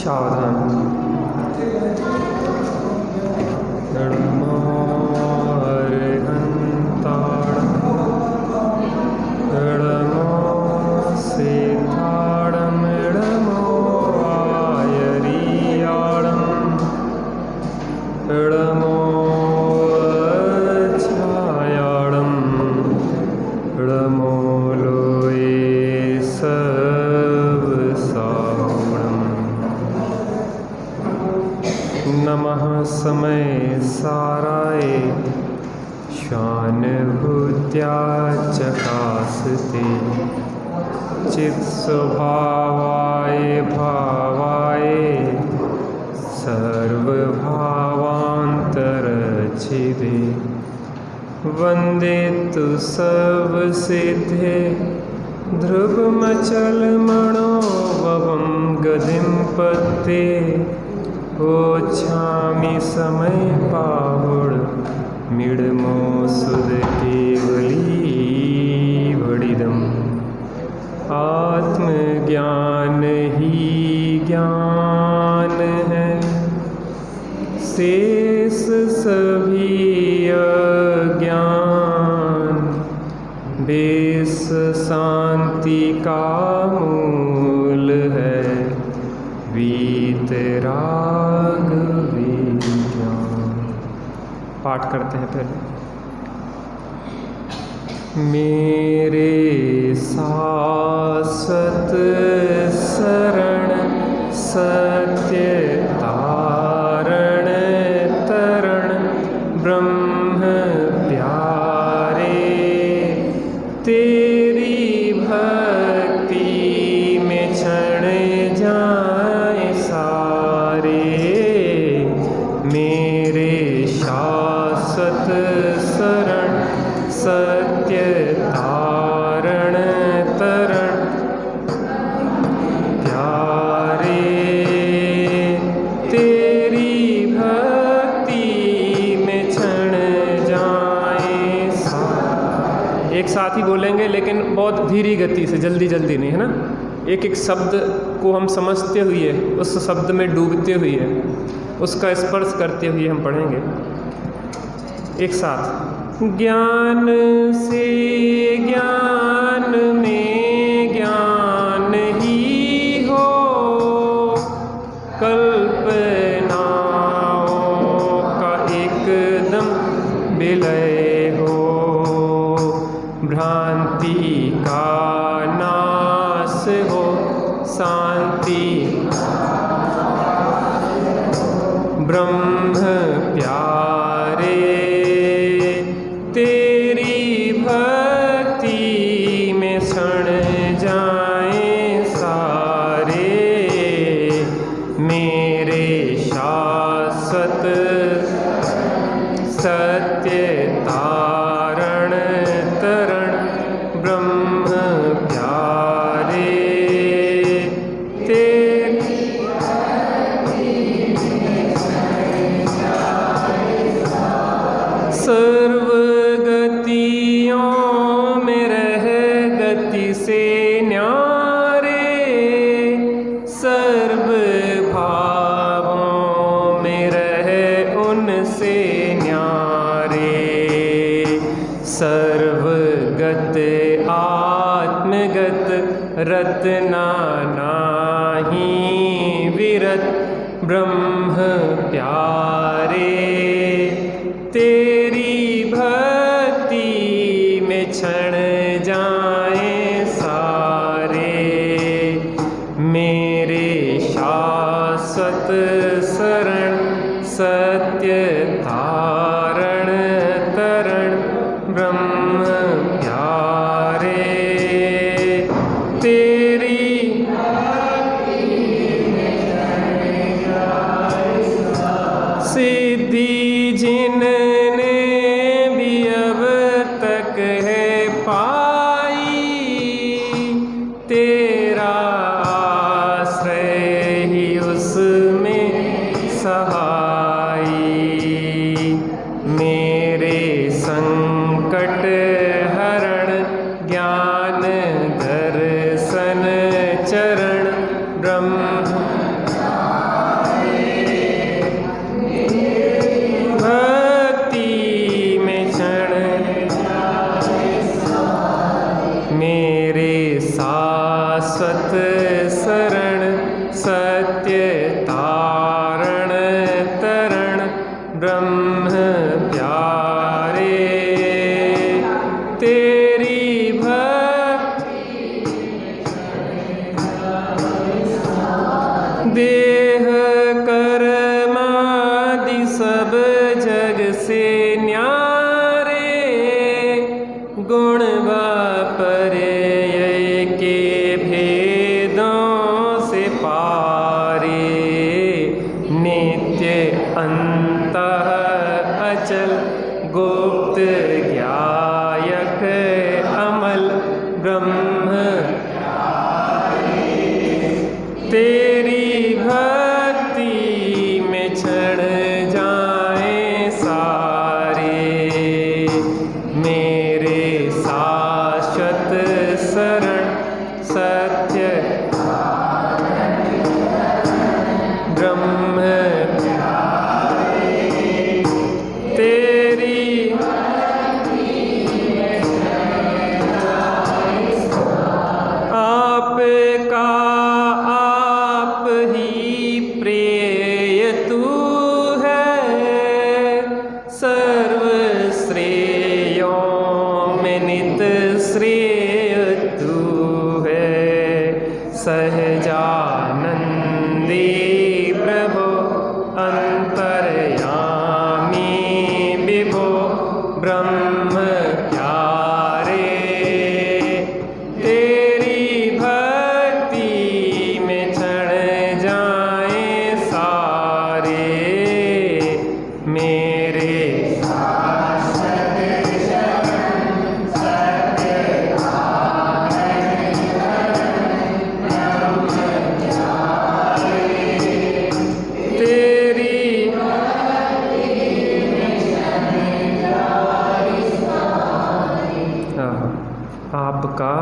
सावधान। समय साराय शानुभूत्या चकास्ते चित्स्वभावाय भावाय सर्वभावान्तरच्छिदे वन्दे तु सर्वसिद्धे ध्रुवमचलमणोभवं गतिं पत्ते ओछामि समय पाहुड़ मिड़मो सुध केवली बड़िदम। आत्मज्ञान ही ज्ञान है, शेष सभी अज्ञान बेस शांति का मूल है। वीतराग विज्ञान। पाठ करते हैं पहले। मेरे शाश्वत शरण सत्य तारण तरण ब्रह्म प्यारे, तेरी भक्ति में क्षण जाए सारे। मेरे शाश्वत शरण सत्य तारण तरण प्यारे, तेरी भक्ति में क्षण जाए सारे। एक साथ ही बोलेंगे लेकिन बहुत धीरी गति से, जल्दी जल्दी नहीं, है ना। एक एक शब्द को हम समझते हुए, उस शब्द में डूबते हुए, उसका स्पर्श करते हुए हम पढ़ेंगे एक साथ। ज्ञान से ज्ञान में ज्ञान ही हो, कल्पनाओं का एकदम विलय हो, भ्रांति का नाश हो, शांति ब्रह्म प्यारे, तेरी भक्ति में क्षण जाए सारे। मेरे शाश्वत सत्य तारण तरण ब्रह्म प्यारे, सर्वगतियों में रह गति से न्यारे, सर्व भावों में रह उनसे न्यारे, सर्वगत आत्मगत रतना नाही विरत ब्रह्म प्यारे, तेरी भक्ति में क्षण जाए सारे। मेरे शाश्वत शरण सत्य तारण तरण ब्रह्म प्यारे, तेरी सिद्धि जिनने भी अब तक है पाई, तेरा आश्रय ही उसमें सहाई। मेरे संकट हरण ज्ञान दर्शन चरण ब्रह्म देह कर्मादि सब जग से न्यारे, गुण पर्यय के भेदों से पारे, नित्य अंतः अचल गुप्त ज्ञायक अमल ब्रह्म, तेरी भक्ति में क्षण जाए सारे, मेरे शाश्वत शरण सत्य ब्रह्म, तेरी आपका आप ही प्रेय तू है, सर्व श्रेयों में नित श्रेय तू है, सहजानंदी प्रभो अंतर्यामी विभो ब्रह्म प्यारे, तेरी भक्ति में क्षण जाए सारे, मेरे तेरी आपका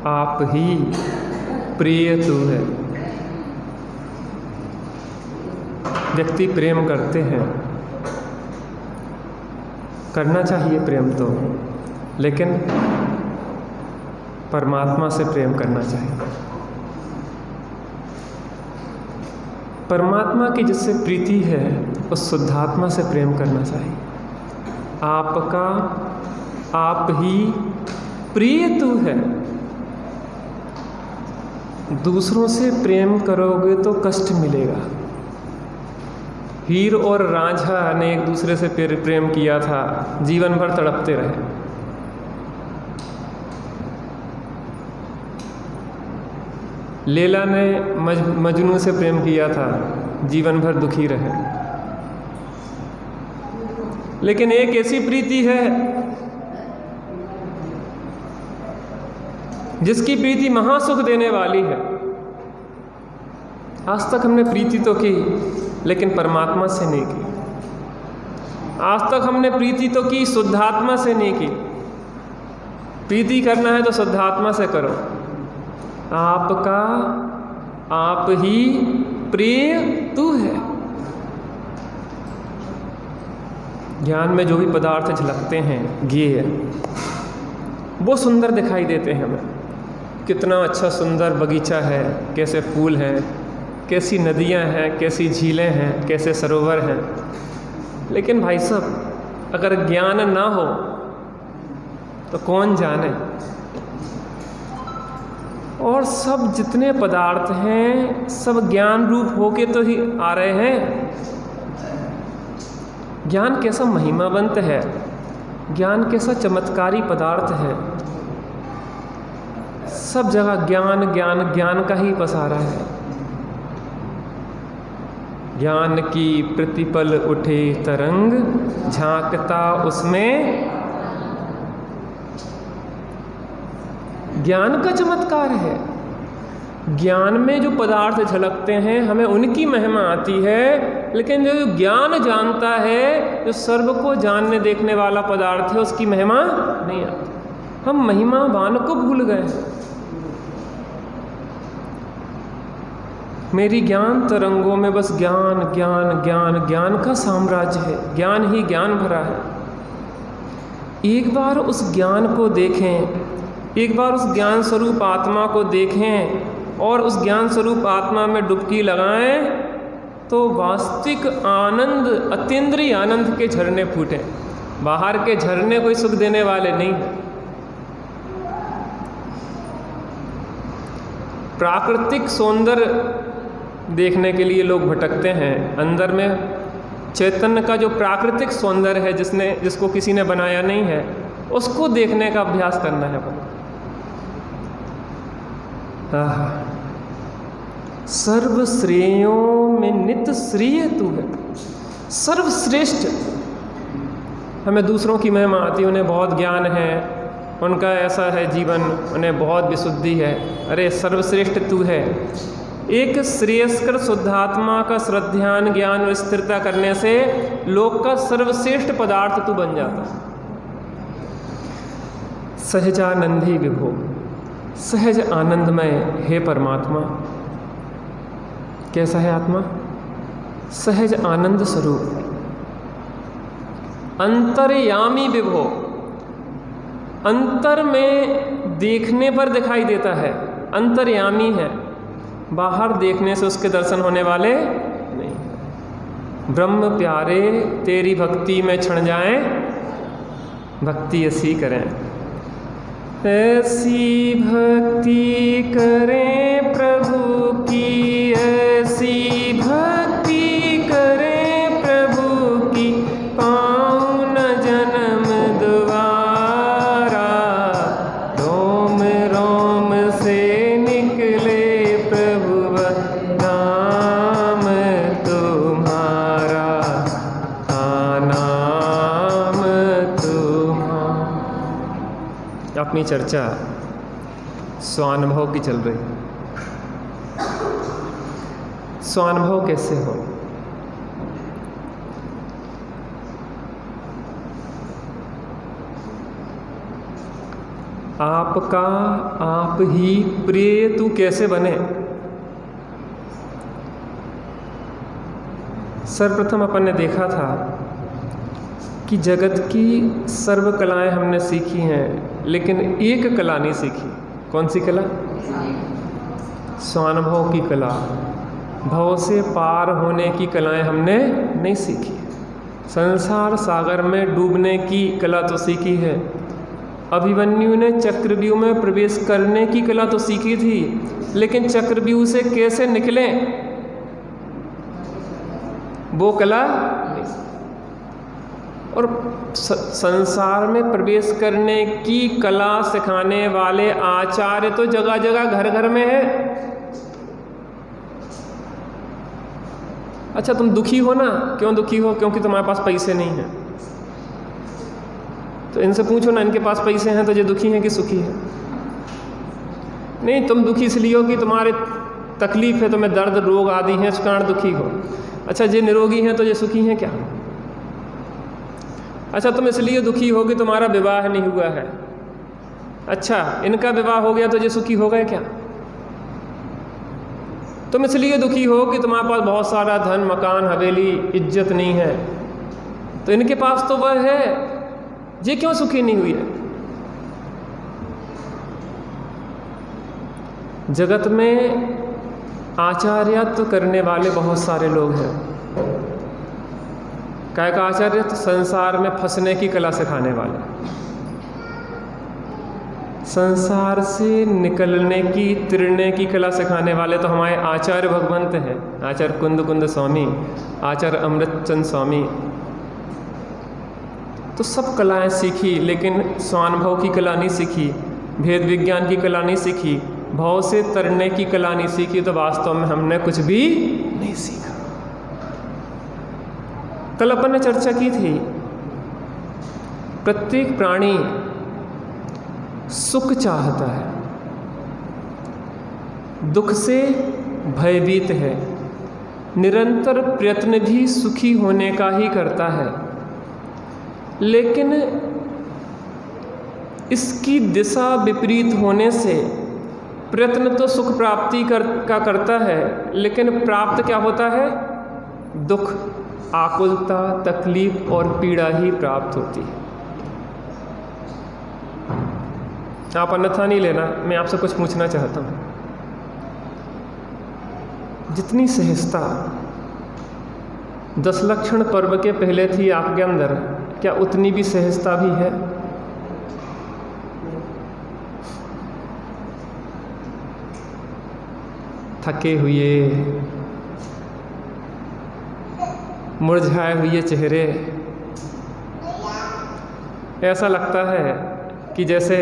आप ही प्रिय तू है। व्यक्ति प्रेम करते हैं, करना चाहिए प्रेम तो, लेकिन परमात्मा से प्रेम करना चाहिए। परमात्मा की जिससे प्रीति है उस शुद्धात्मा से प्रेम करना चाहिए। आपका आप ही प्रिय तू है। दूसरों से प्रेम करोगे तो कष्ट मिलेगा। हीर और रांझा ने एक दूसरे से प्रेम किया था, जीवन भर तड़पते रहे। लैला ने मजनू से प्रेम किया था, जीवन भर दुखी रहे। लेकिन एक ऐसी प्रीति है जिसकी प्रीति महासुख देने वाली है। आज तक हमने प्रीति तो की, लेकिन परमात्मा से नहीं की। आज तक हमने प्रीति तो की, शुद्धात्मा से नहीं की। प्रीति करना है तो शुद्धात्मा से करो। आपका आप ही प्रिय तू है। ज्ञान में जो भी पदार्थ झलकते हैं, ज्ञेय, वो सुंदर दिखाई देते हैं हमें। कितना अच्छा सुंदर बगीचा है, कैसे फूल हैं, कैसी नदियां हैं, कैसी झीलें हैं, कैसे सरोवर हैं। लेकिन भाई साहब, अगर ज्ञान ना हो तो कौन जाने। और सब जितने पदार्थ हैं सब ज्ञान रूप होके तो ही आ रहे हैं। ज्ञान कैसा महिमावंत है, ज्ञान कैसा चमत्कारी पदार्थ है। सब जगह ज्ञान ज्ञान ज्ञान का ही पसारा है। ज्ञान की प्रतिपल उठे तरंग, झांकता उसमें ज्ञान का चमत्कार है। ज्ञान में जो पदार्थ झलकते हैं हमें उनकी महिमा आती है, लेकिन जो ज्ञान जानता है, जो सर्व को जानने देखने वाला पदार्थ है, उसकी महिमा नहीं आती। हम महिमावान को भूल गए। मेरी ज्ञान तरंगों में बस ज्ञान ज्ञान ज्ञान ज्ञान का साम्राज्य है। ज्ञान ही ज्ञान भरा है। एक बार उस ज्ञान को देखें, एक बार उस ज्ञान स्वरूप आत्मा को देखें और उस ज्ञान स्वरूप आत्मा में डुबकी लगाएं, तो वास्तविक आनंद, अतीन्द्रिय आनंद के झरने फूटे। बाहर के झरने कोई सुख देने वाले नहीं। प्राकृतिक सौंदर्य देखने के लिए लोग भटकते हैं। अंदर में चैतन्य का जो प्राकृतिक सौंदर्य है जिसको किसी ने बनाया नहीं है, उसको देखने का अभ्यास करना है। सर्व श्रेयों में नित श्रेय तू है, सर्वश्रेष्ठ। हमें दूसरों की महिमा आती, उन्हें बहुत ज्ञान है, उनका ऐसा है जीवन, उन्हें बहुत विशुद्धि है। अरे सर्वश्रेष्ठ तू है। एक श्रेयस्कर शुद्धात्मा का श्रद्धान ज्ञान और स्थिरता करने से लोक का सर्वश्रेष्ठ पदार्थ तू बन जाता है। सहजानंदी विभो, सहज आनंदमय हे परमात्मा। कैसा है आत्मा? सहज आनंद स्वरूप। अंतर्यामी विभो, अंतर में देखने पर दिखाई देता है, अंतर्यामी है, बाहर देखने से उसके दर्शन होने वाले नहीं। ब्रह्म प्यारे तेरी भक्ति में क्षण जाएं, भक्ति ऐसी करें, ऐसी भक्ति करें प्रभु की, ऐसी भक्ति करें प्रभु की, पाऊं न जन्म दोबारा, रोम रोम से निकले प्रभु नाम तुम्हारा, नाम तुम्हारा। अपनी चर्चा स्वानुभव की चल रही है। स्वानुभव कैसे हो? आपका आप ही प्रिय तू कैसे बने? सर्वप्रथम अपन ने देखा था कि जगत की सर्व कलाएं हमने सीखी हैं, लेकिन एक कला नहीं सीखी। कौन सी कला? स्वानुभव की कला, भव से पार होने की कलाएं हमने नहीं सीखी। संसार सागर में डूबने की कला तो सीखी है। अभिमन्यु ने चक्रव्यूह में प्रवेश करने की कला तो सीखी थी, लेकिन चक्रव्यूह से कैसे निकले वो कला नहीं। और संसार में प्रवेश करने की कला सिखाने वाले आचार्य तो जगह जगह घर घर में है। अच्छा तुम दुखी हो ना, क्यों दुखी हो? क्योंकि तुम्हारे पास पैसे नहीं हैं। तो इनसे पूछो ना, इनके पास पैसे हैं तो ये दुखी हैं कि सुखी हैं? नहीं, तुम दुखी इसलिए हो कि तुम्हारे तकलीफ है, तुम्हें दर्द रोग आदि हैं, इस कारण दुखी हो। अच्छा ये निरोगी हैं तो ये सुखी हैं क्या? अच्छा तुम इसलिए दुखी हो कि तुम्हारा विवाह नहीं हुआ है। अच्छा इनका विवाह हो गया तो ये सुखी हो गए क्या? तुम इसलिए दुखी हो कि तुम्हारे पास बहुत सारा धन, मकान, हवेली, इज्जत नहीं है, तो इनके पास तो वह है, ये क्यों सुखी नहीं हुई है? जगत में आचार्यत्व करने वाले बहुत सारे लोग हैं। काय का आचार्यत्व? संसार में फंसने की कला सिखाने वाले, संसार से निकलने की, तिरने की कला सिखाने वाले तो हमारे आचार्य भगवंत हैं। आचार्य कुंद स्वामी, आचार्य अमृतचंद स्वामी। तो सब कलाएं सीखी, लेकिन स्वानुभव की कला नहीं सीखी, भेद विज्ञान की कला नहीं सीखी, भाव से तरने की कला नहीं सीखी। तो वास्तव में हमने कुछ भी नहीं सीखा। कल अपन ने चर्चा की थी, प्रत्येक प्राणी सुख चाहता है, दुख से भयभीत है, निरंतर प्रयत्न भी सुखी होने का ही करता है, लेकिन इसकी दिशा विपरीत होने से प्रयत्न तो सुख प्राप्ति का करता है, लेकिन प्राप्त क्या होता है? दुख, आकुलता, तकलीफ और पीड़ा ही प्राप्त होती है। आप अन्यथा नहीं लेना, मैं आपसे कुछ पूछना चाहता हूँ। जितनी सहजता 10 लक्षण पर्व के पहले थी आपके अंदर, क्या उतनी भी सहजता भी है? थके हुए, मुरझाए हुए चेहरे, ऐसा लगता है कि जैसे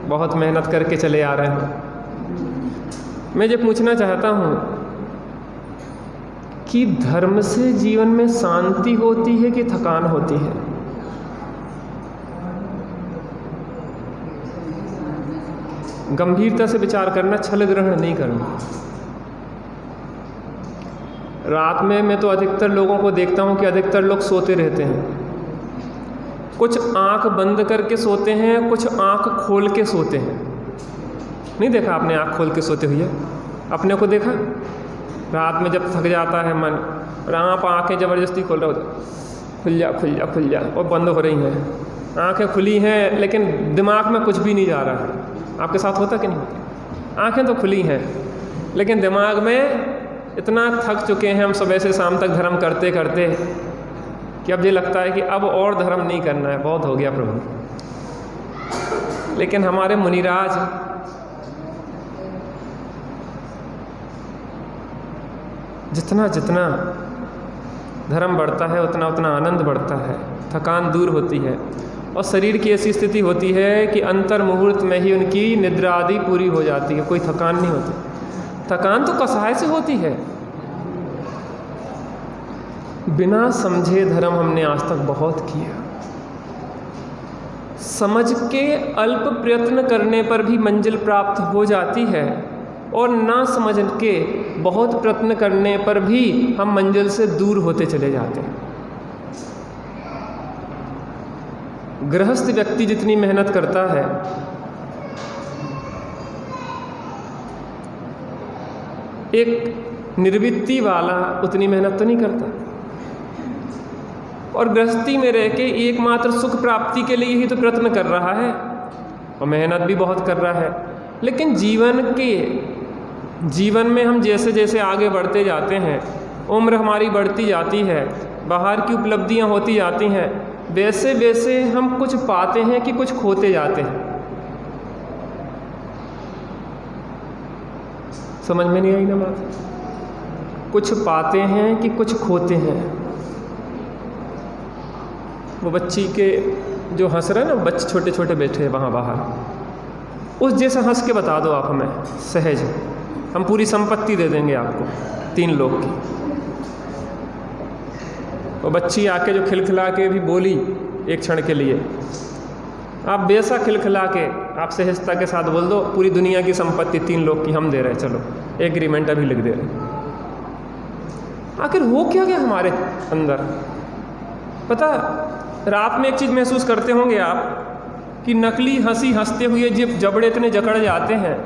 बहुत मेहनत करके चले आ रहे हैं। मैं ये पूछना चाहता हूँ कि धर्म से जीवन में शांति होती है कि थकान होती है? गंभीरता से विचार करना, छल ग्रहण नहीं करना। रात में मैं तो अधिकतर लोगों को देखता हूँ कि अधिकतर लोग सोते रहते हैं। कुछ आंख बंद करके सोते हैं, कुछ आंख खोल के सोते हैं। नहीं देखा आपने आंख खोल के सोते हुए? अपने को देखा? रात में जब थक जाता है मन और आप आँखें ज़बरदस्ती खोल रहे हो, खुल जा खुल जा खुल जा, और बंद हो रही हैं। आँखें खुली हैं लेकिन दिमाग में कुछ भी नहीं जा रहा है। आपके साथ होता कि नहीं होता? आँखें तो खुली हैं लेकिन दिमाग में इतना थक चुके हैं हम सुबह से शाम तक धर्म करते करते कि अब ये लगता है कि अब और धर्म नहीं करना है, बहुत हो गया प्रभु। लेकिन हमारे मुनिराज जितना जितना धर्म बढ़ता है उतना उतना आनंद बढ़ता है, थकान दूर होती है और शरीर की ऐसी स्थिति होती है कि अंतर मुहूर्त में ही उनकी निद्रा आदि पूरी हो जाती है, कोई थकान नहीं होती। थकान तो कसाय से होती है। बिना समझे धर्म हमने आज तक बहुत किया। समझ के अल्प प्रयत्न करने पर भी मंजिल प्राप्त हो जाती है और ना समझ के बहुत प्रयत्न करने पर भी हम मंजिल से दूर होते चले जाते हैं। गृहस्थ व्यक्ति जितनी मेहनत करता है, एक निर्वृत्ति वाला उतनी मेहनत तो नहीं करता। और गृहस्थी में रह के एकमात्र सुख प्राप्ति के लिए ही तो प्रयत्न कर रहा है और मेहनत भी बहुत कर रहा है। लेकिन जीवन में हम जैसे जैसे आगे बढ़ते जाते हैं, उम्र हमारी बढ़ती जाती है, बाहर की उपलब्धियां होती जाती हैं, वैसे वैसे हम कुछ पाते हैं कि कुछ खोते जाते हैं। समझ में नहीं आई ना बात? कुछ पाते हैं कि कुछ खोते हैं। वो बच्ची के जो हंस रहे हैं ना, बच्चे छोटे छोटे बैठे हैं वहाँ बाहर, उस जैसा हंस के बता दो आप हमें सहज, हम पूरी संपत्ति दे देंगे आपको 3 लोग की। वो बच्ची आके जो खिलखिला के भी बोली एक क्षण के लिए, आप वैसा खिलखिला के आप सहजता के साथ बोल दो पूरी दुनिया की संपत्ति 3 लोग की हम दे रहे हैं, चलो एग्रीमेंट अभी लिख दे रहे हैं। आखिर हो क्या गया हमारे अंदर? पता, रात में एक चीज़ महसूस करते होंगे आप कि नकली हंसी हंसते हुए जबड़े इतने जकड़ जाते हैं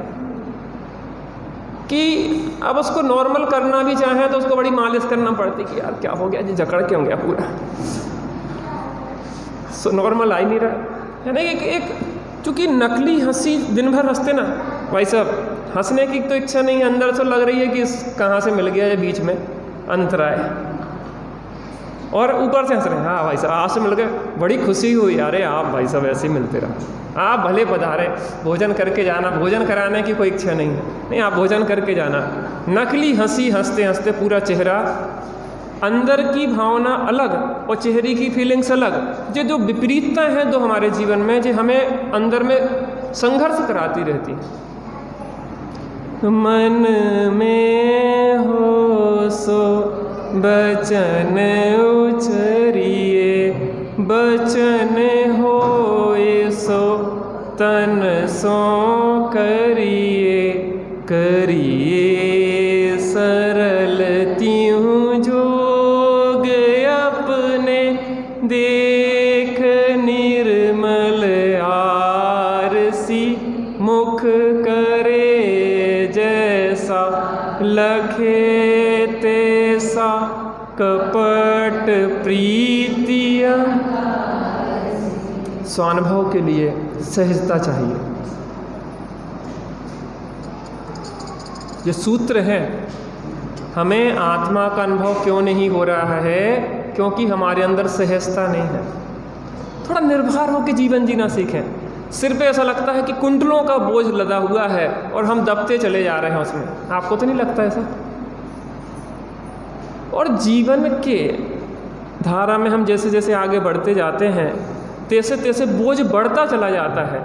कि अब उसको नॉर्मल करना भी चाहे तो उसको बड़ी मालिश करना पड़ती कि यार क्या हो गया जी, जकड़ क्यों गया पूरा, नॉर्मल आ ही नहीं रहा है ना। एक चूँकि नकली हंसी दिन भर हंसते ना भाई साहब, हंसने की तो इच्छा नहीं है, अंदर से लग रही है कि कहाँ से मिल गया, ये बीच में अंतराय, और ऊपर से हंस रहे हैं। हाँ भाई साहब आपसे मिल गए, बड़ी खुशी हुई। अरे आप भाई साहब ऐसे ही मिलते रहो, आप भले पधारे, भोजन करके जाना, भोजन कराने की कोई इच्छा नहीं है, नहीं आप भोजन करके जाना। नकली हंसी हंसते हंसते पूरा चेहरा, अंदर की भावना अलग और चेहरे की फीलिंग्स अलग। जो विपरीतता है जो हमारे जीवन में, जो हमें अंदर में संघर्ष कराती रहती है। मन में हो सो बचन उचरिए, बचन होए सो तन सो करिए, करिए सरल त्यों जोग अपने, देख निर्मल आरसी, मुख करे जैसा, लखे तैसा, कपट प्रीतिया। स्वानुभव के लिए सहजता चाहिए। ये सूत्र है, हमें आत्मा का अनुभव क्यों नहीं हो रहा है? क्योंकि हमारे अंदर सहजता नहीं है। थोड़ा निर्भर होकर जीवन जीना सीखें। सिर पे ऐसा लगता है कि कुंटलों का बोझ लदा हुआ है और हम दबते चले जा रहे हैं उसमें। आपको तो नहीं लगता ऐसा? और जीवन के धारा में हम जैसे जैसे आगे बढ़ते जाते हैं तैसे तैसे बोझ बढ़ता चला जाता है।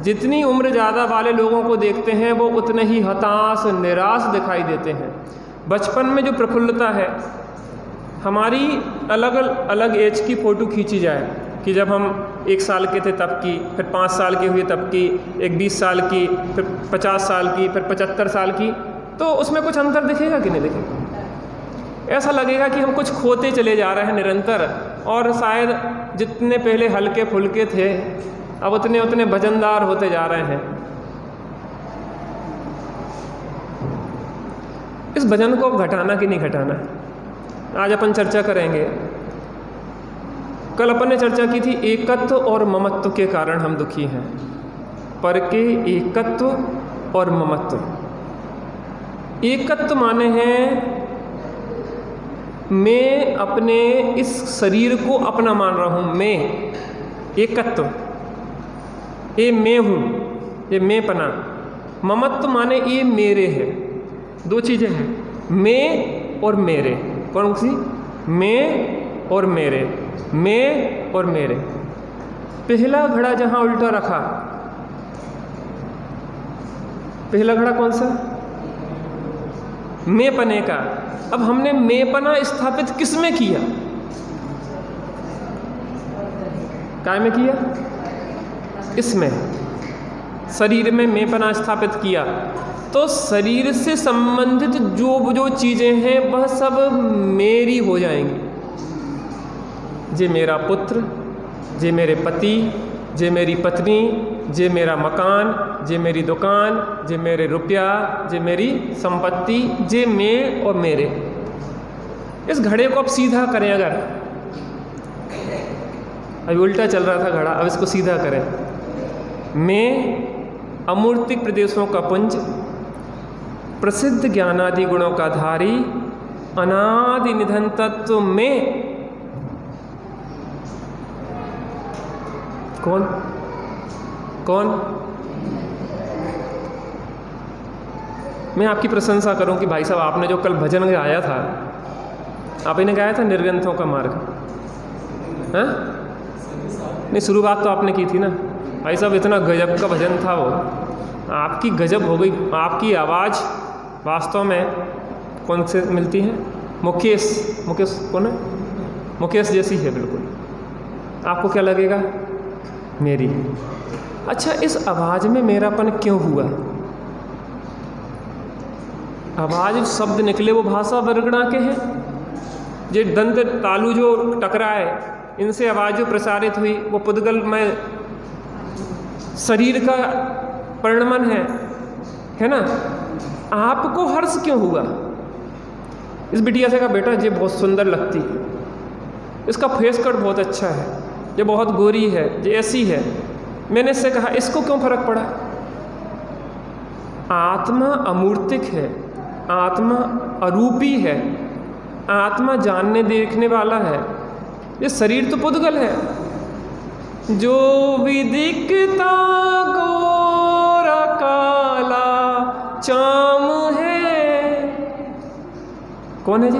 जितनी उम्र ज़्यादा वाले लोगों को देखते हैं वो उतने ही हताश निराश दिखाई देते हैं। बचपन में जो प्रफुल्लता है, हमारी अलग अलग एज की फ़ोटो खींची जाए कि जब हम 1 साल के थे तब की, फिर 5 साल के हुए तब की, एक 20 साल की, फिर 50 साल की, फिर 75 साल की, तो उसमें कुछ अंतर दिखेगा कि नहीं दिखेगा? ऐसा लगेगा कि हम कुछ खोते चले जा रहे हैं निरंतर, और शायद जितने पहले हल्के फुल्के थे अब उतने उतने वजनदार होते जा रहे हैं। इस वजन को घटाना कि नहीं घटाना है, आज अपन चर्चा करेंगे। कल अपन ने चर्चा की थी एकत्व और ममत्व के कारण हम दुखी हैं। पर के एकत्व और ममत्व। एकत्व माने हैं मैं अपने इस शरीर को अपना मान रहा हूँ, मैं एकत्व, ये मैं हूँ, ये मैं पना। ममत्व माने ये मेरे है। दो चीज़ें हैं, मैं और मेरे। कौन सी? मैं और मेरे, मैं और मेरे। पहला घड़ा जहाँ उल्टा रखा, पहला घड़ा कौन सा? मैं पने का। अब हमने मैं पना स्थापित किस में किया? काय में किया? इसमें, शरीर में मैं पना स्थापित किया। तो शरीर से संबंधित जो चीज़ें हैं वह सब मेरी हो जाएंगी। जे मेरा पुत्र, जे मेरे पति, जे मेरी पत्नी, जे मेरा मकान, जे मेरी दुकान, जे मेरे रुपया, जे मेरी संपत्ति, जे मैं और मेरे। इस घड़े को अब सीधा करें, अगर अभी उल्टा चल रहा था घड़ा, अब इसको सीधा करें। मैं अमूर्तिक प्रदेशों का पुंज, प्रसिद्ध ज्ञानादि गुणों का धारी, अनादि निधन तत्व में कौन कौन? मैं आपकी प्रशंसा करूं कि भाई साहब आपने जो कल भजन गाया था, आप इन्हें गाया था निर्ग्रंथों का मार्ग, हाँ? नहीं, शुरुआत तो आपने की थी ना भाई साहब, इतना गजब का भजन था वो। आपकी गजब हो गई, आपकी आवाज़ वास्तव में कौन से मिलती है? मुकेश कौन है? मुकेश जैसी है बिल्कुल। आपको क्या लगेगा? मेरी। अच्छा, इस आवाज़ में मेरापन क्यों हुआ? आवाज़ शब्द निकले वो भाषा वर्गणा के हैं। जो दंत तालु जो टकराए, इनसे आवाज़ जो प्रसारित हुई वो पुद्गल में शरीर का परिणमन है ना? आपको हर्ष क्यों हुआ? इस बिटिया से कहा बेटा ये बहुत सुंदर लगती है, इसका फेस कट बहुत अच्छा है, ये बहुत गोरी है, ये ऐसी है। मैंने इससे कहा इसको क्यों फर्क पड़ा? आत्मा अमूर्तिक है, आत्मा अरूपी है, आत्मा जानने देखने वाला है। ये शरीर तो पुद्गल है। जो विदिकता गोरा काला चाम है, कौन है जी?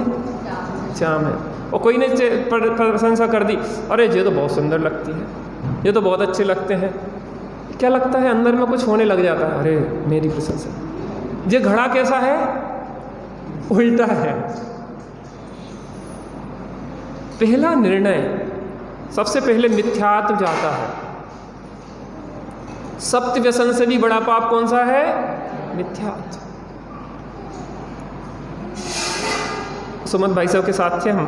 चाम है। और कोई ने प्रशंसा कर दी, अरे ये तो बहुत सुंदर लगती है, ये तो बहुत अच्छे लगते हैं। क्या लगता है? अंदर में कुछ होने लग जाता है, अरे मेरी प्रशंसा। ये घड़ा कैसा है? उल्टा है। पहला निर्णय सबसे पहले मिथ्यात्व जाता है। सप्त व्यसन से भी बड़ा पाप कौन सा है? मिथ्यात्व। सुमन भाई साहब के साथ थे हम,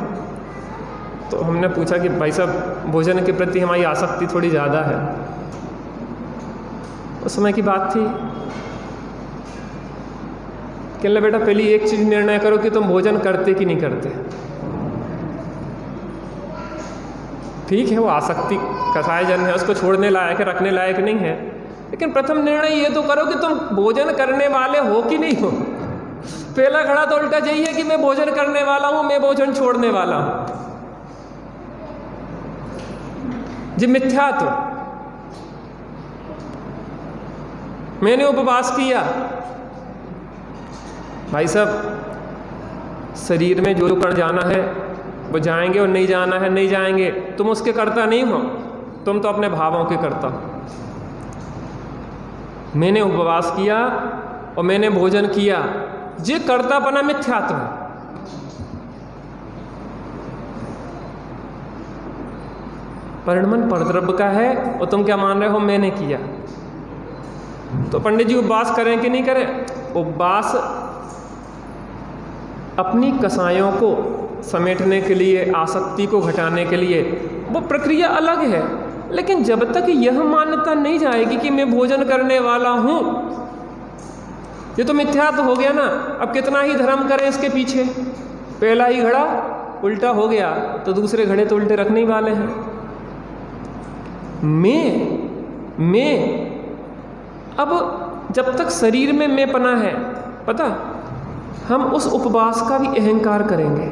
तो हमने पूछा कि भाई साहब भोजन के प्रति हमारी आसक्ति थोड़ी ज़्यादा है। उस समय की बात थी, कहने बेटा पहली एक चीज़ निर्णय करो कि तुम भोजन करते कि नहीं करते। ठीक है, वो आसक्ति कसायजन है, उसको छोड़ने लायक है, रखने लायक नहीं है, लेकिन प्रथम निर्णय ये तो करो कि तुम भोजन करने वाले हो कि नहीं हो। पहला खड़ा तो उल्टा यही है कि मैं भोजन करने वाला हूं, मैं भोजन छोड़ने वाला हूं। जी मिथ्यात्व। मैंने उपवास किया, भाई साहब शरीर में जो कण जाना है वो जाएंगे और नहीं जाना है नहीं जाएंगे, तुम उसके कर्ता नहीं हो, तुम तो अपने भावों के कर्ता हो। मैंने उपवास किया और मैंने भोजन किया, ये कर्तापना मिथ्यात्व है। परिणमन परद्रव्य का है और तुम क्या मान रहे हो मैंने किया। तो पंडित जी उपवास करें कि नहीं करें? उपवास अपनी कसायों को समेटने के लिए, आसक्ति को घटाने के लिए, वो प्रक्रिया अलग है। लेकिन जब तक यह मान्यता नहीं जाएगी कि मैं भोजन करने वाला हूं, ये तो मिथ्यात्व हो गया ना। अब कितना ही धर्म करें इसके पीछे, पहला ही घड़ा उल्टा हो गया तो दूसरे घड़े तो उल्टे रखने ही वाले हैं। मैं अब जब तक शरीर में मैं पना है, पता, हम उस उपवास का भी अहंकार करेंगे।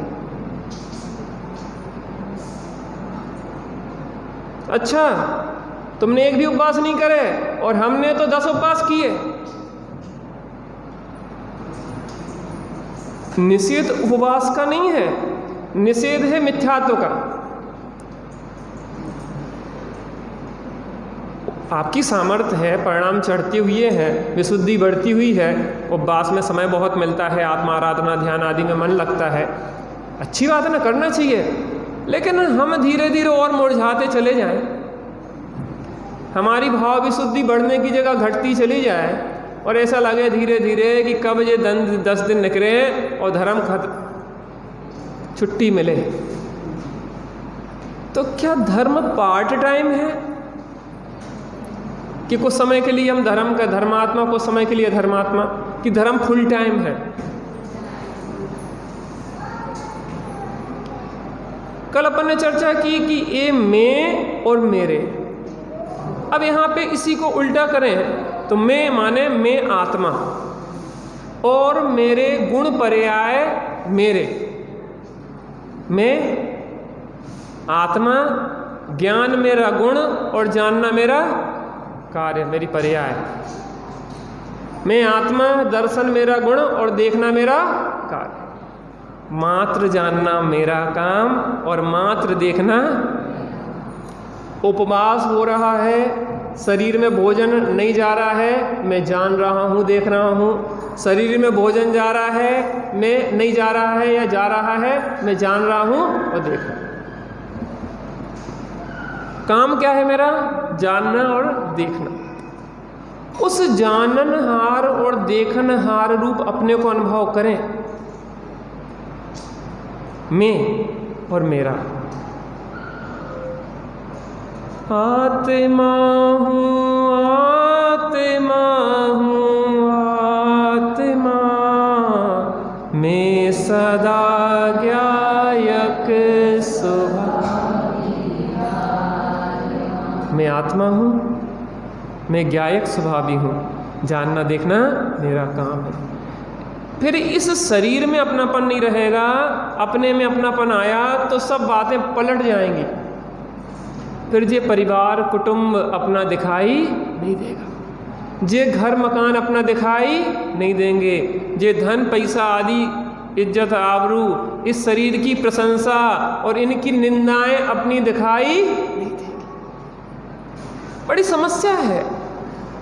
अच्छा, तुमने एक भी उपवास नहीं करे और हमने तो 10 उपवास किए। निषेध उपवास का नहीं है, निषेध है मिथ्यात्व का। आपकी सामर्थ्य है, परिणाम चढ़ते हुए हैं, विशुद्धि बढ़ती हुई है, उपवास में समय बहुत मिलता है, आत्मा आराधना ध्यान आदि में मन लगता है, अच्छी बात है ना, करना चाहिए। लेकिन हम धीरे धीरे और मुरझाते चले जाएं, हमारी भाव विशुद्धि बढ़ने की जगह घटती चली जाए और ऐसा लगे धीरे धीरे कि कब ये 10 दिन निकले और धर्म छुट्टी मिले। तो क्या धर्म पार्ट टाइम है कि कुछ समय के लिए हम धर्म का धर्मात्मा, कुछ समय के लिए धर्मात्मा, कि धर्म फुल टाइम है? कल अपन ने चर्चा की कि ये मैं और मेरे। अब यहाँ पे इसी को उल्टा करें तो मैं माने मैं आत्मा और मेरे गुण पर्याय मेरे। मैं आत्मा, ज्ञान मेरा गुण और जानना मेरा कार्य, मेरी पर्याय। मैं आत्मा, दर्शन मेरा गुण और देखना मेरा कार्य। मात्र जानना मेरा काम और मात्र देखना। उपवास हो रहा है, शरीर में भोजन नहीं जा रहा है, मैं जान रहा हूँ, देख रहा हूँ। शरीर में भोजन जा रहा है, मैं नहीं जा रहा है या जा रहा है, मैं जान रहा हूँ और देख रहा हूँ। काम क्या है मेरा? जानना और देखना। उस जाननहार और देखनहार रूप अपने को अनुभव करें, मैं और मेरा। आत्मा हूँ, आत्मा हूँ, आत्मा, मैं सदा ज्ञायक स्वभावी। मैं आत्मा हूँ, मैं ज्ञायक स्वभावी हूँ, जानना देखना मेरा काम है। फिर इस शरीर में अपनापन नहीं रहेगा, अपने में अपनापन आया तो सब बातें पलट जाएंगी। फिर जे परिवार कुटुंब अपना दिखाई नहीं देगा, जे घर मकान अपना दिखाई नहीं देंगे, जे धन पैसा आदि इज्जत आबरू, इस शरीर की प्रशंसा और इनकी निंदाएं अपनी दिखाई नहीं देंगी। बड़ी समस्या है,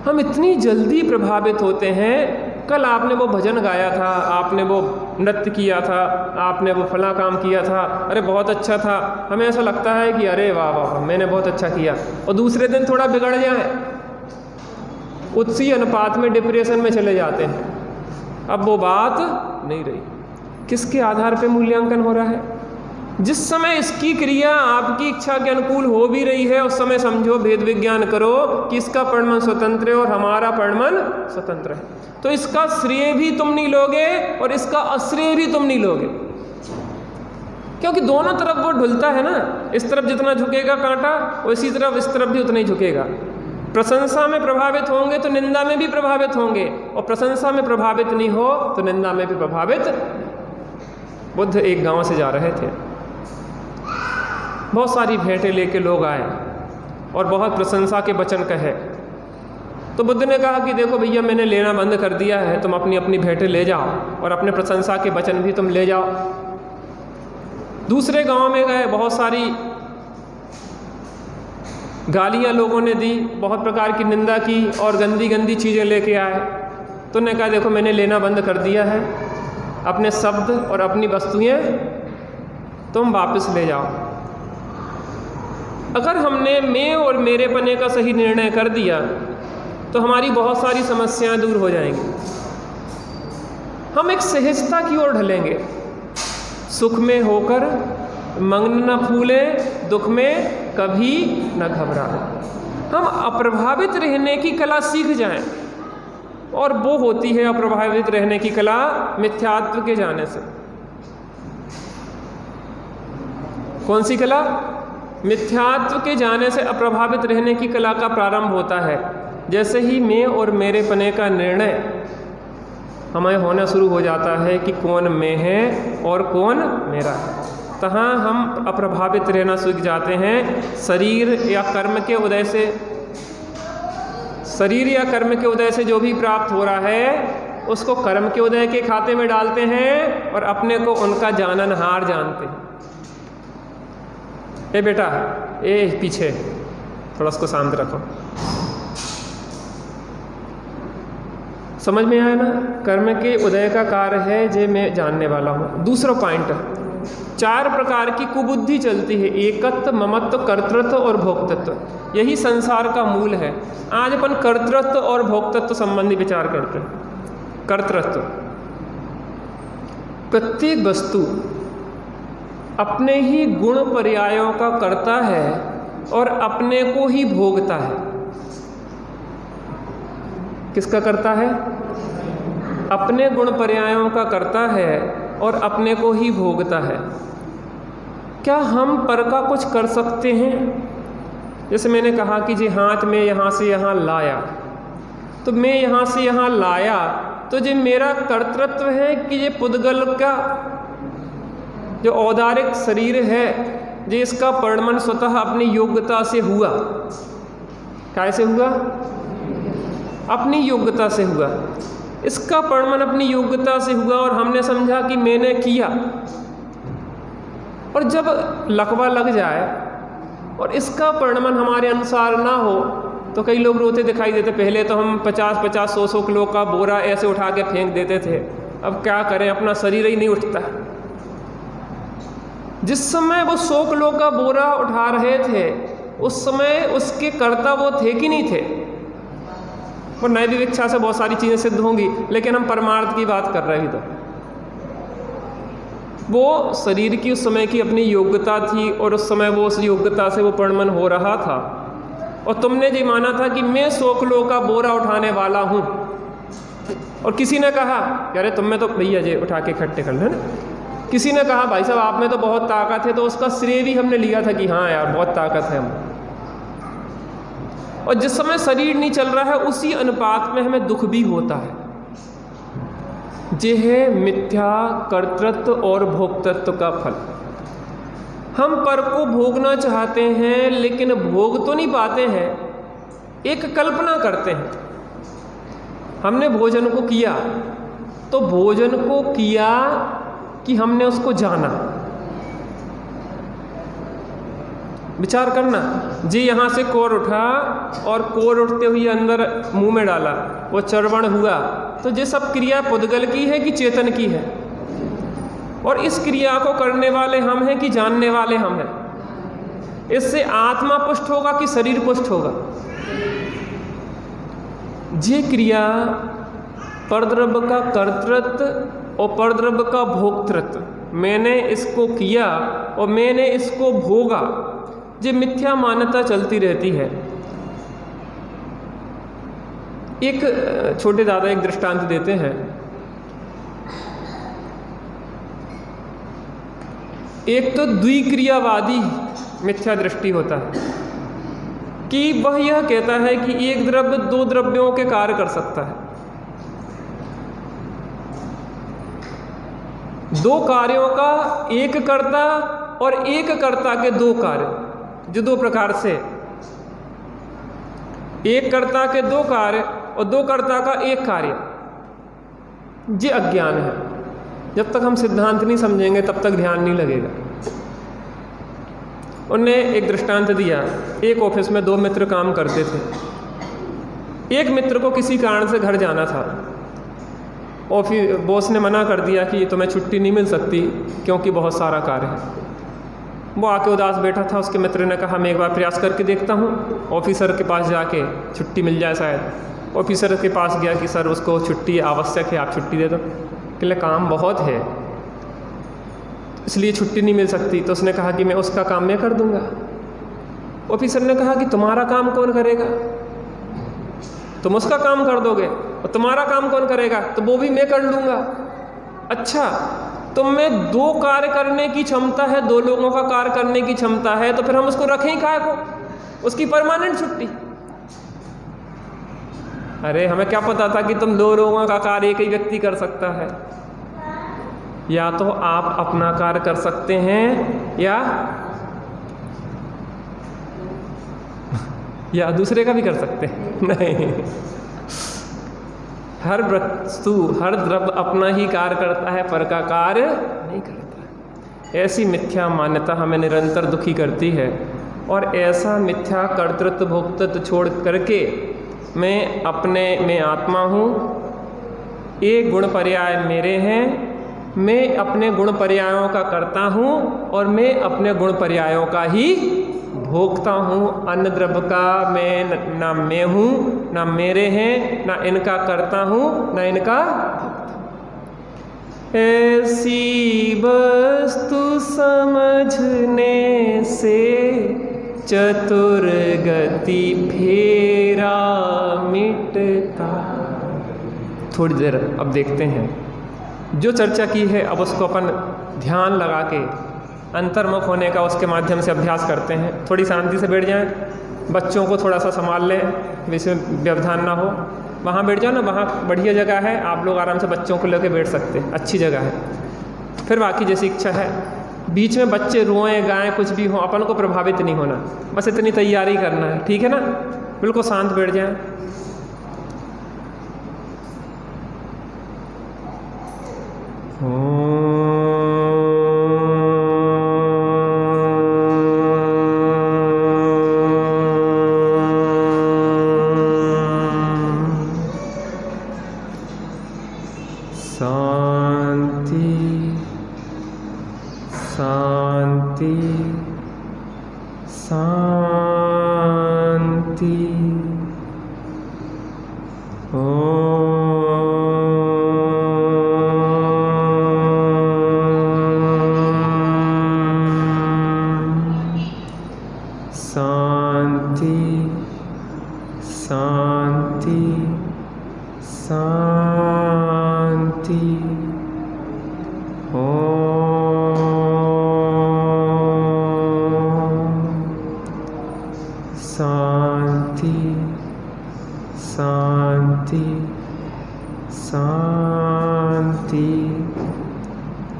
हम इतनी जल्दी प्रभावित होते हैं। कल आपने वो भजन गाया था, आपने वो नृत्य किया था, आपने वो फला काम किया था, अरे बहुत अच्छा था, हमें ऐसा लगता है कि अरे वाह वाह मैंने बहुत अच्छा किया। और दूसरे दिन थोड़ा बिगड़ जाए, उसी अनुपात में डिप्रेशन में चले जाते हैं। अब वो बात नहीं रही। किसके आधार पे मूल्यांकन हो रहा है? जिस समय इसकी क्रिया आपकी इच्छा के अनुकूल हो भी रही है, उस समय समझो, भेद विज्ञान करो कि इसका परिणमन स्वतंत्र है और हमारा परिणमन स्वतंत्र है। तो इसका श्रेय भी तुम नहीं लोगे और इसका अश्रेय भी तुम नहीं लोगे, क्योंकि दोनों तरफ वो ढुलता है ना। इस तरफ जितना झुकेगा कांटा, उसी तरफ इस तरफ भी उतना ही झुकेगा। प्रशंसा में प्रभावित होंगे तो निंदा में भी प्रभावित होंगे, और प्रशंसा में प्रभावित नहीं हो तो निंदा में भी प्रभावित। बुद्ध एक गांव से जा रहे थे, बहुत सारी भेंटें लेके लोग आए और बहुत प्रशंसा के वचन कहे। तो बुद्ध ने कहा कि देखो भैया, मैंने लेना बंद कर दिया है, तुम अपनी अपनी भेंटें ले जाओ और अपने प्रशंसा के वचन भी तुम ले जाओ। दूसरे गांव में गए, बहुत सारी गालियां लोगों ने दी, बहुत प्रकार की निंदा की और गंदी गंदी चीज़ें लेके आए। तो उन्होंने कहा देखो मैंने लेना बंद कर दिया है, अपने शब्द और अपनी वस्तुएं तुम वापस ले जाओ। अगर हमने मैं और मेरे पने का सही निर्णय कर दिया तो हमारी बहुत सारी समस्याएं दूर हो जाएंगी। हम एक सहजता की ओर ढलेंगे, सुख में होकर मंग न फूले, दुख में कभी न घबराए। हम अप्रभावित रहने की कला सीख जाएं, और वो होती है अप्रभावित रहने की कला मिथ्यात्व के जाने से। कौन सी कला? मिथ्यात्व के जाने से अप्रभावित रहने की कला का प्रारंभ होता है। जैसे ही मैं और मेरे पने का निर्णय हमें होना शुरू हो जाता है कि कौन मैं है और कौन मेरा है, तहाँ हम अप्रभावित रहना सीख जाते हैं। शरीर या कर्म के उदय से जो भी प्राप्त हो रहा है उसको कर्म के उदय के खाते में डालते हैं और अपने को उनका जाननहार जानते हैं। ए बेटा, ए पीछे थोड़ा उसको शांत रखो। समझ में आया ना? कर्म के उदय का कार्य है जे मैं जानने वाला हूँ। दूसरा पॉइंट, 4 प्रकार की कुबुद्धि चलती है, एकत्व, ममत्व, कर्तृत्व और भोक्तृत्व। यही संसार का मूल है। आज अपन कर्तृत्व और भोक्तृत्व संबंधी विचार करते हैं। कर्तृत्व, प्रत्येक वस्तु अपने ही गुण पर्यायों का करता है और अपने को ही भोगता है। किसका करता है? अपने गुण पर्यायों का करता है और अपने को ही भोगता है। क्या हम पर का कुछ कर सकते हैं? जैसे मैंने कहा कि जी हाथ में यहाँ से यहाँ लाया, तो मैं यहाँ से यहाँ लाया तो जो मेरा कर्तृत्व है कि ये पुद्गल का जो औदारिक शरीर है, जो इसका परिणमन स्वतः अपनी योग्यता से हुआ। कैसे हुआ? अपनी योग्यता से हुआ। इसका परिणमन अपनी योग्यता से हुआ और हमने समझा कि मैंने किया। और जब लकवा लग जाए और इसका परिणमन हमारे अनुसार ना हो तो कई लोग रोते दिखाई देते। पहले तो हम 50-50, 100-100 किलो का बोरा ऐसे उठा के फेंक देते थे। अब क्या करें, अपना शरीर ही नहीं उठता। जिस समय वो 100 किलो का बोरा उठा रहे थे उस समय उसके कर्ता वो थे कि नहीं थे? और नैतिक इच्छा से बहुत सारी चीज़ें सिद्ध होंगी, लेकिन हम परमार्थ की बात कर रहे हैं। तो वो शरीर की उस समय की अपनी योग्यता थी और उस समय वो उस योग्यता से वो परिणमन हो रहा था। और तुमने जी माना था कि मैं 100 किलो का बोरा उठाने वाला हूँ, और किसी ने कहा अरे तुम में तो भैया जी उठा के इकट्ठे कर लेना। किसी ने कहा भाई साहब आप में तो बहुत ताकत है, तो उसका श्रेय भी हमने लिया था कि हाँ यार बहुत ताकत है हम। और जिस समय शरीर नहीं चल रहा है उसी अनुपात में हमें दुख भी होता है। ये है मिथ्या कर्तृत्व और भोक्तृत्व का फल। हम पर को भोगना चाहते हैं लेकिन भोग तो नहीं पाते हैं, एक कल्पना करते हैं। हमने भोजन को किया तो भोजन को किया कि हमने उसको जाना। विचार करना जी, यहाँ से कोर उठा और कोर उठते हुए अंदर मुंह में डाला, वो चर्वण हुआ, तो ये सब क्रिया पुद्गल की है कि चेतन की है? और इस क्रिया को करने वाले हम हैं कि जानने वाले हम हैं? इससे आत्मा पुष्ट होगा कि शरीर पुष्ट होगा? ये क्रिया परद्रव्य का कर्तृत्व और परद्रव्य का भोक्तृत्व, मैंने इसको किया और मैंने इसको भोगा, ये मिथ्या मान्यता चलती रहती है। एक छोटे दादा एक दृष्टांत देते हैं। एक तो द्विक्रियावादी मिथ्या दृष्टि होता है कि वह यह कहता है कि एक द्रव्य 2 द्रव्यों के कार्य कर सकता है। 2 कार्यों का एक कर्ता और एक कर्ता के 2 कार्य, जो 2 प्रकार से, एक कर्ता के 2 कार्य और 2 कर्ता का एक कार्य, ये अज्ञान है। जब तक हम सिद्धांत नहीं समझेंगे तब तक ध्यान नहीं लगेगा। उनने एक दृष्टांत दिया। एक ऑफिस में 2 मित्र काम करते थे। एक मित्र को किसी कारण से घर जाना था। ऑफिस बॉस ने मना कर दिया कि तुम्हें छुट्टी नहीं मिल सकती क्योंकि बहुत सारा कार्य है। वो आके उदास बैठा था। उसके मित्र ने कहा मैं एक बार प्रयास करके देखता हूँ, ऑफिसर के पास जाके छुट्टी मिल जाए शायद। ऑफिसर के पास गया कि सर उसको छुट्टी आवश्यक है, आप छुट्टी दे दो। कहले काम बहुत है इसलिए छुट्टी नहीं मिल सकती। तो उसने कहा कि मैं उसका काम मैं कर दूंगा। ऑफिसर ने कहा कि तुम्हारा काम कौन करेगा? तुम उसका काम कर दोगे और तुम्हारा काम कौन करेगा? तो वो भी मैं कर लूँगा। अच्छा, तुम में 2 कार्य करने की क्षमता है, 2 लोगों का कार्य करने की क्षमता है, तो फिर हम उसको रखें ही काहे को? उसकी परमानेंट छुट्टी। अरे हमें क्या पता था कि तुम 2 लोगों का कार्य एक ही व्यक्ति कर सकता है। या तो आप अपना कार्य कर सकते हैं या दूसरे का भी कर सकते हैं। नहीं, हर वस्तु हर द्रव्य अपना ही कार्य करता है, पर का कार्य नहीं करता। ऐसी मिथ्या मान्यता हमें निरंतर दुखी करती है। और ऐसा मिथ्या कर्तृत्व भोक्तृत्व छोड़ करके मैं आत्मा हूँ, ये गुण पर्याय मेरे हैं, मैं अपने गुण पर्यायों का करता हूँ और मैं अपने गुण पर्यायों का ही भोगता हूँ। अन्न द्रव्य का मैं ना मैं हूँ ना मेरे हैं, ना इनका करता हूँ ना इनका भोगता। ऐसी वस्तु समझने से चतुर गति फेरा मिटता। थोड़ी देर अब देखते हैं जो चर्चा की है, अब उसको अपन ध्यान लगा के अंतर्मुख होने का उसके माध्यम से अभ्यास करते हैं। थोड़ी शांति से बैठ जाएं, बच्चों को थोड़ा सा संभाल लें, वैसे व्यवधान ना हो। वहाँ बैठ जाओ ना, वहाँ बढ़िया जगह है, आप लोग आराम से बच्चों को लेकर बैठ सकते हैं, अच्छी जगह है। फिर बाकी जैसी इच्छा है, बीच में बच्चे रोएं गाएं कुछ भी हो, अपन को प्रभावित नहीं होना, बस इतनी तैयारी करना है, ठीक है ना? बिल्कुल शांत बैठ जाएं।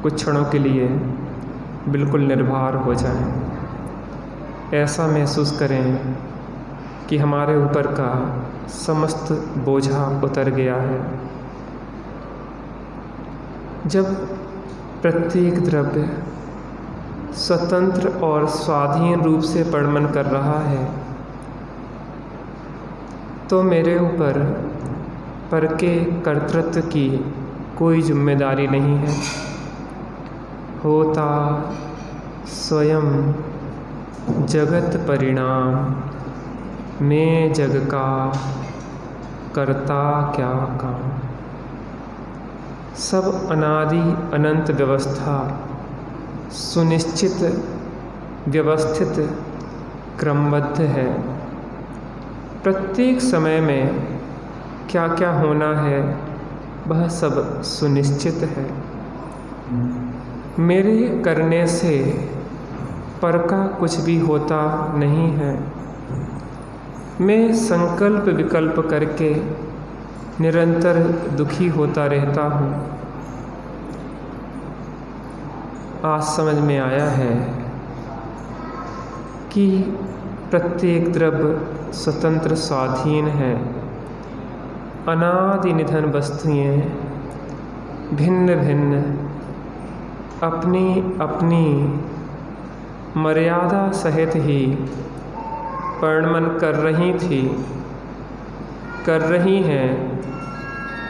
कुछ क्षणों के लिए बिल्कुल निर्भर हो जाएं। ऐसा महसूस करें कि हमारे ऊपर का समस्त बोझा उतर गया है। जब प्रत्येक द्रव्य स्वतंत्र और स्वाधीन रूप से परिणमन कर रहा है तो मेरे ऊपर पर के कर्तृत्व की कोई जिम्मेदारी नहीं है। होता स्वयं जगत परिणाम, मैं जग का करता क्या काम। सब अनादि अनंत व्यवस्था सुनिश्चित व्यवस्थित क्रमबद्ध है। प्रत्येक समय में क्या क्या होना है वह सब सुनिश्चित है। मेरे करने से पर का कुछ भी होता नहीं है। मैं संकल्प विकल्प करके निरंतर दुखी होता रहता हूँ। आज समझ में आया है कि प्रत्येक द्रव्य स्वतंत्र स्वाधीन है। अनादि निधन वस्तुएं भिन्न भिन्न अपनी अपनी मर्यादा सहित ही वर्णन कर रही हैं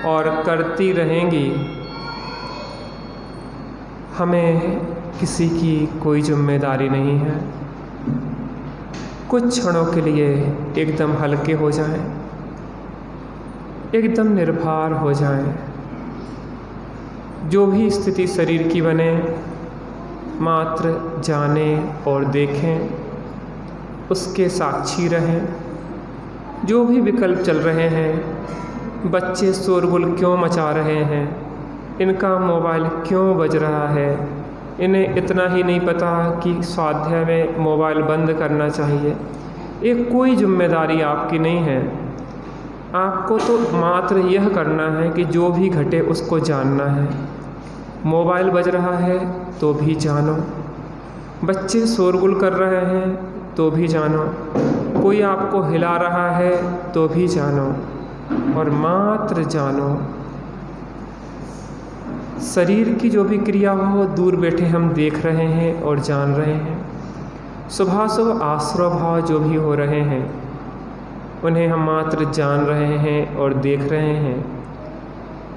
और करती रहेंगी। हमें किसी की कोई जिम्मेदारी नहीं है। कुछ क्षणों के लिए एकदम हल्के हो जाएं, एकदम निर्भर हो जाएं। जो भी स्थिति शरीर की बने, मात्र जानें और देखें, उसके साक्षी रहें। जो भी विकल्प चल रहे हैं, बच्चे शोरगुल क्यों मचा रहे हैं, इनका मोबाइल क्यों बज रहा है, इन्हें इतना ही नहीं पता कि स्वाध्याय में मोबाइल बंद करना चाहिए। एक कोई जिम्मेदारी आपकी नहीं है। आपको तो मात्र यह करना है कि जो भी घटे उसको जानना है। मोबाइल बज रहा है तो भी जानो, बच्चे शोरगुल कर रहे हैं तो भी जानो, कोई आपको हिला रहा है तो भी जानो, और मात्र जानो। शरीर की जो भी क्रिया हो दूर बैठे हम देख रहे हैं और जान रहे हैं। शुभाशुभ आश्रव भाव जो भी हो रहे हैं उन्हें हम मात्र जान रहे हैं और देख रहे हैं।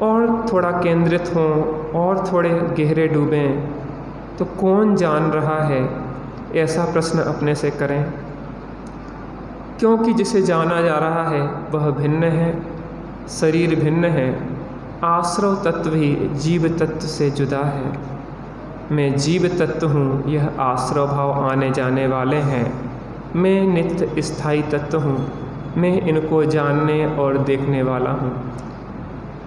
और थोड़ा केंद्रित हों और थोड़े गहरे डूबें तो कौन जान रहा है, ऐसा प्रश्न अपने से करें। क्योंकि जिसे जाना जा रहा है वह भिन्न है, शरीर भिन्न है, आश्रव तत्व ही जीव तत्व से जुदा है। मैं जीव तत्व हूँ, यह आश्रव भाव आने जाने वाले हैं। मैं नित्य स्थायी तत्व हूँ, मैं इनको जानने और देखने वाला हूँ।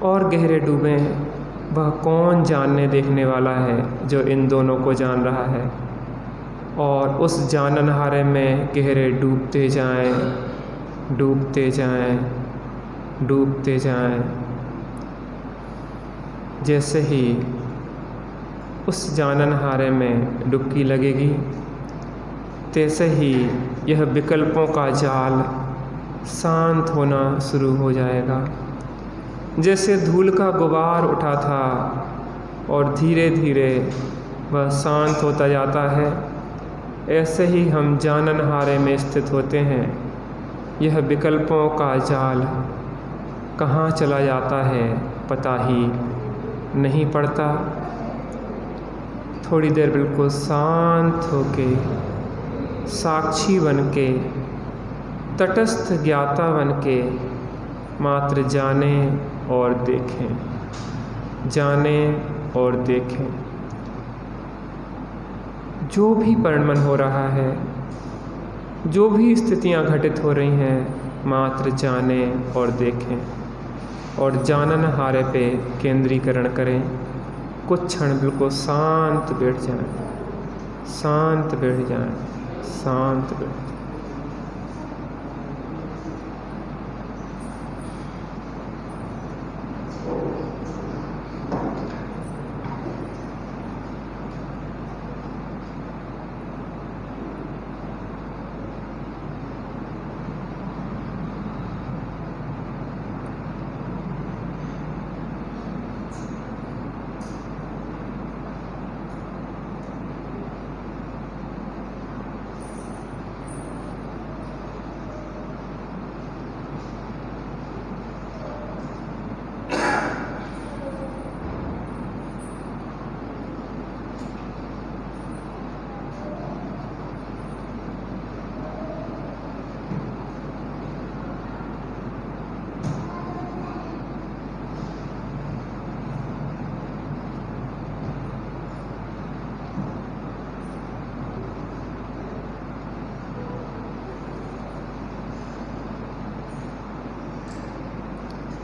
और गहरे डूबें, वह कौन जानने देखने वाला है जो इन दोनों को जान रहा है। और उस जाननहारे में गहरे डूबते जाएं, डूबते जाएं, डूबते जाएं। जैसे ही उस जाननहारे में डुबकी लगेगी, तैसे ही यह विकल्पों का जाल शांत होना शुरू हो जाएगा। जैसे धूल का गुबार उठा था और धीरे धीरे वह शांत होता जाता है, ऐसे ही हम जाननहारे में स्थित होते हैं। यह विकल्पों का जाल कहाँ चला जाता है पता ही नहीं पड़ता। थोड़ी देर बिल्कुल शांत होके, साक्षी बनके, तटस्थ ज्ञाता बनके मात्र जानें और देखें, जानें और देखें। जो भी परिणमन हो रहा है, जो भी स्थितियां घटित हो रही हैं, मात्र जानें और देखें और जाननहारे पे केंद्रीकरण करें। कुछ क्षण बिल्कुल शांत बैठ जाएं, शांत बैठ जाएं, शांत बैठ जाएं।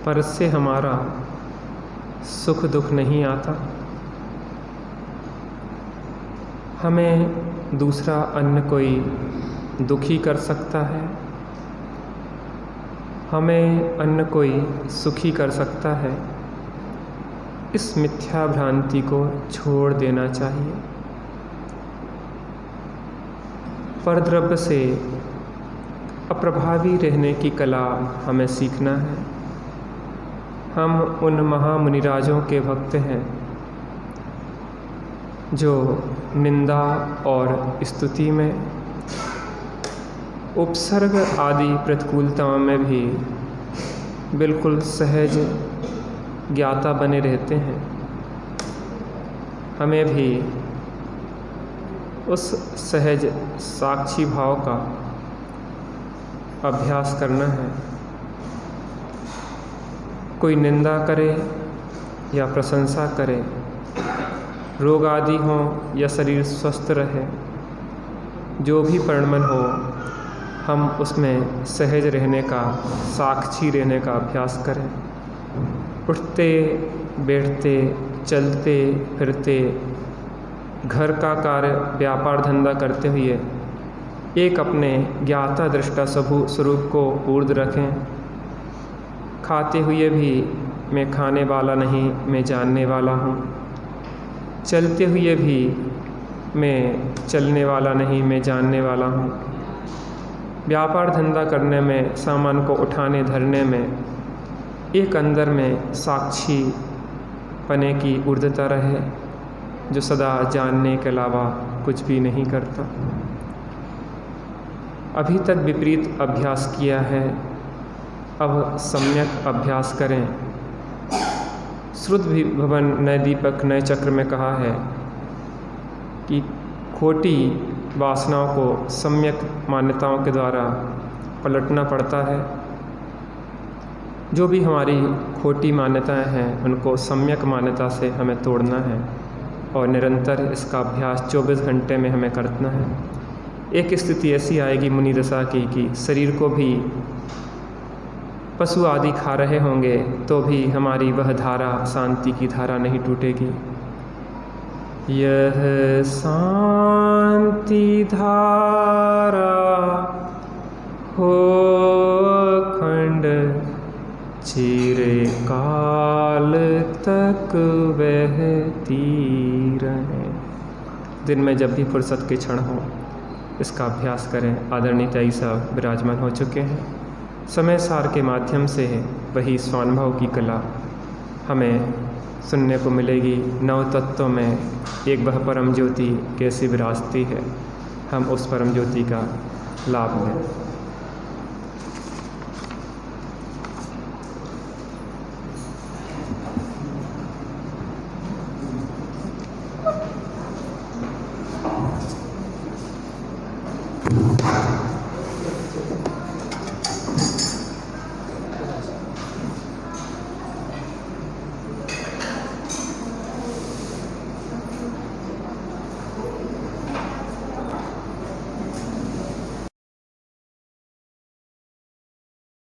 पर इससे हमारा सुख दुख नहीं आता। हमें दूसरा अन्य कोई दुखी कर सकता है, हमें अन्य कोई सुखी कर सकता है। इस मिथ्या भ्रांति को छोड़ देना चाहिए। परद्रव्य से अप्रभावी रहने की कला हमें सीखना है। हम उन महामुनिराजों के भक्त हैं जो निंदा और स्तुति में, उपसर्ग आदि प्रतिकूलताओं में भी बिल्कुल सहज ज्ञाता बने रहते हैं। हमें भी उस सहज साक्षी भाव का अभ्यास करना है। कोई निंदा करे या प्रशंसा करे, रोग आदि हो या शरीर स्वस्थ रहे, जो भी परिणमन हो, हम उसमें सहज रहने का, साक्षी रहने का अभ्यास करें। उठते बैठते, चलते फिरते, घर का कार्य, व्यापार धंधा करते हुए एक अपने ज्ञाता दृष्टा स्वरूप को ऊर्ध्व रखें। खाते हुए भी मैं खाने वाला नहीं, मैं जानने वाला हूँ। चलते हुए भी मैं चलने वाला नहीं, मैं जानने वाला हूँ। व्यापार धंधा करने में, सामान को उठाने धरने में एक अंदर में साक्षी पने की ऊर्ध्वता रहे, जो सदा जानने के अलावा कुछ भी नहीं करता। अभी तक विपरीत अभ्यास किया है, अब सम्यक अभ्यास करें। श्रुत भवन नए दीपक नए चक्र में कहा है कि खोटी वासनाओं को सम्यक मान्यताओं के द्वारा पलटना पड़ता है। जो भी हमारी खोटी मान्यताएं हैं, उनको सम्यक मान्यता से हमें तोड़ना है और निरंतर इसका अभ्यास 24 घंटे में हमें करना है। एक स्थिति ऐसी आएगी मुनि दशा की कि शरीर को भी पशु आदि खा रहे होंगे तो भी हमारी वह धारा, शांति की धारा नहीं टूटेगी। यह शांति धारा हो अखंड, चिरकाल तक बहती रहे। दिन में जब भी फुर्सत के क्षण हो, इसका अभ्यास करें। आदरणीय ताई साहब विराजमान हो चुके हैं। समय सार के माध्यम से वही स्वानुभव की कला हमें सुनने को मिलेगी। नव तत्वों में एक वह परम ज्योति कैसी विराजती है, हम उस परम ज्योति का लाभ लें।